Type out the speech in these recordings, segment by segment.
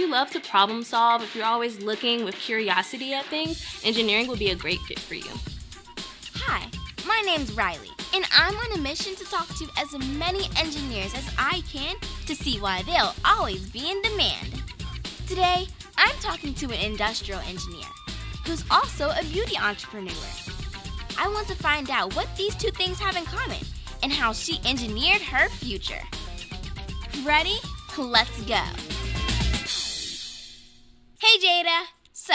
you love to problem solve, if you're always looking with curiosity at things, engineering would be a great fit for you. Hi, my name's Riley, and I'm on a mission to talk to as many engineers as I can to see why they'll always be in demand. Today, I'm talking to an industrial engineer who's also a beauty entrepreneur. I want to find out what these two things have in common and how she engineered her future. Ready? Let's go. Hey Jada! So,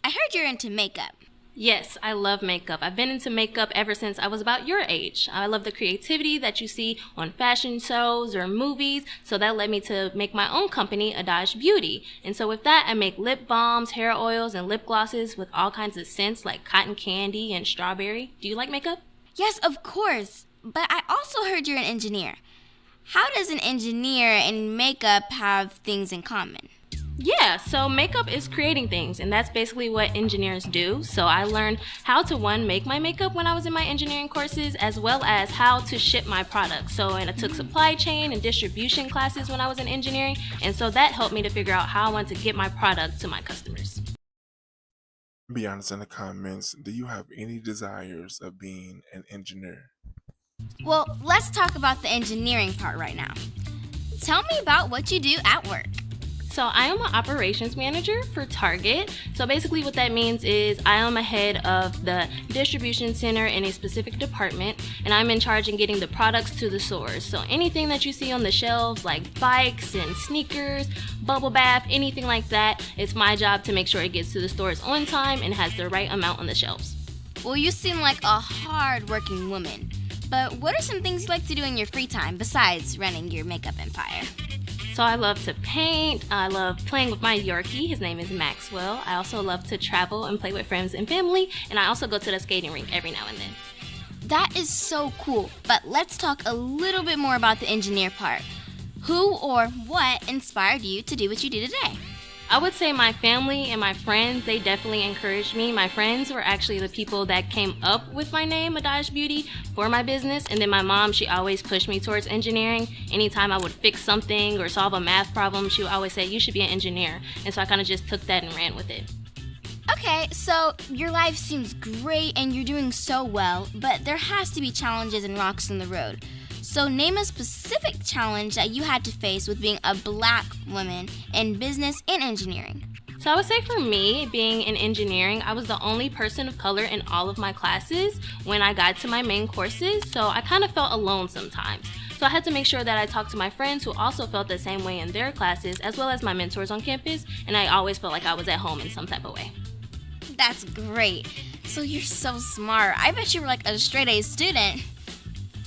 I heard you're into makeup. Yes, I love makeup. I've been into makeup ever since I was about your age. I love the creativity that you see on fashion shows or movies, so that led me to make my own company, Adaj Beauty. And so with that, I make lip balms, hair oils, and lip glosses with all kinds of scents like cotton candy and strawberry. Do you like makeup? Yes, of course. But I also heard you're an engineer. How does an engineer and makeup have things in common? Yeah, so makeup is creating things, and that's basically what engineers do. So I learned how to, one, make my makeup when I was in my engineering courses, as well as how to ship my products. So, and I took supply chain and distribution classes when I was in engineering, and so that helped me to figure out how I want to get my product to my customers. Be honest in the comments. Do you have any desires of being an engineer? Well, let's talk about the engineering part right now. Tell me about what you do at work. So I am an operations manager for Target. So basically what that means is I am a head of the distribution center in a specific department, and I'm in charge of getting the products to the stores. So anything that you see on the shelves like bikes and sneakers, bubble bath, anything like that, it's my job to make sure it gets to the stores on time and has the right amount on the shelves. Well, you seem like a hard-working woman. But what are some things you like to do in your free time besides running your makeup empire? So I love to paint, I love playing with my Yorkie, his name is Maxwell. I also love to travel and play with friends and family, and I also go to the skating rink every now and then. That is so cool, but let's talk a little bit more about the engineer part. Who or what inspired you to do what you do today? I would say my family and my friends, they definitely encouraged me. My friends were actually the people that came up with my name, Adaj Beauty, for my business. And then my mom, she always pushed me towards engineering. Anytime I would fix something or solve a math problem, she would always say, you should be an engineer. And so I kind of just took that and ran with it. Okay, so your life seems great and you're doing so well, but there has to be challenges and rocks in the road. So name a specific challenge that you had to face with being a Black woman in business and engineering. So I would say for me, being in engineering, I was the only person of color in all of my classes when I got to my main courses, so I kind of felt alone sometimes. So I had to make sure that I talked to my friends who also felt the same way in their classes, as well as my mentors on campus, and I always felt like I was at home in some type of way. That's great. So you're so smart. I bet you were like a straight A student.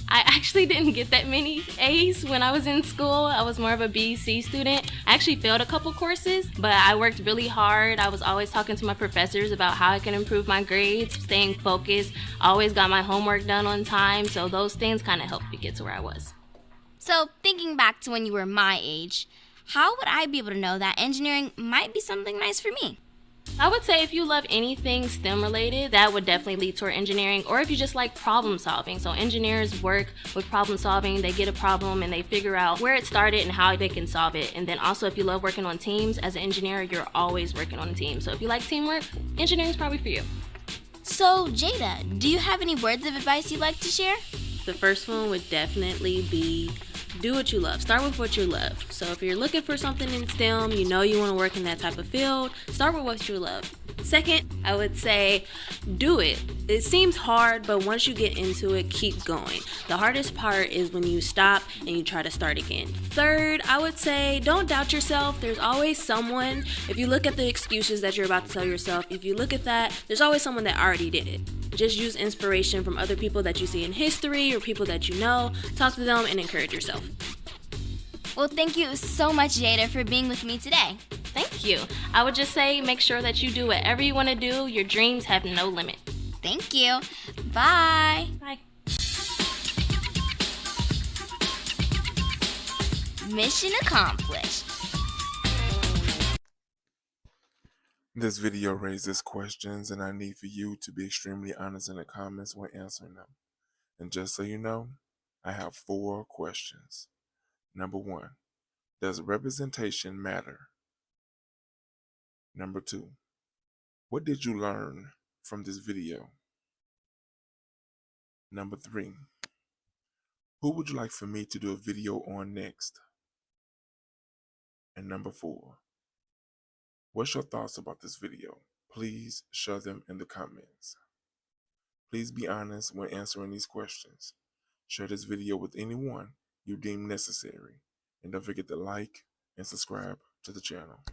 I actually didn't get that many A's when I was in school. I was more of a B, C student. I actually failed a couple courses, but I worked really hard. I was always talking to my professors about how I can improve my grades, staying focused. I always got my homework done on time, so those things kind of helped me get to where I was. So thinking back to when you were my age, how would I be able to know that engineering might be something nice for me? I would say if you love anything STEM related, that would definitely lead toward engineering, or if you just like problem solving. So engineers work with problem solving. They get a problem and they figure out where it started and how they can solve it. And then also if you love working on teams, as an engineer, you're always working on a team. So if you like teamwork, engineering is probably for you. So Jada, do you have any words of advice you'd like to share? The first one would definitely be do what you love. Start with what you love. So if you're looking for something in STEM, you know you want to work in that type of field, start with what you love. Second, I would say do it. It seems hard, but once you get into it, keep going. The hardest part is when you stop and you try to start again. Third, I would say don't doubt yourself. There's always someone. If you look at the excuses that you're about to tell yourself, if you look at that, there's always someone that already did it. Just use inspiration from other people that you see in history or people that you know. Talk to them and encourage yourself. Well, thank you so much, Jada, for being with me today. Thank you. I would just say make sure that you do whatever you want to do. Your dreams have no limit. Thank you. Bye. Bye. Mission accomplished. This video raises questions, and I need for you to be extremely honest in the comments when answering them. And just so you know, I have 4 questions. Number 1, does representation matter? Number 2, what did you learn from this video? Number 3, who would you like for me to do a video on next? And number 4, what's your thoughts about this video? Please share them in the comments. Please be honest when answering these questions. Share this video with anyone you deem necessary. And don't forget to like and subscribe to the channel.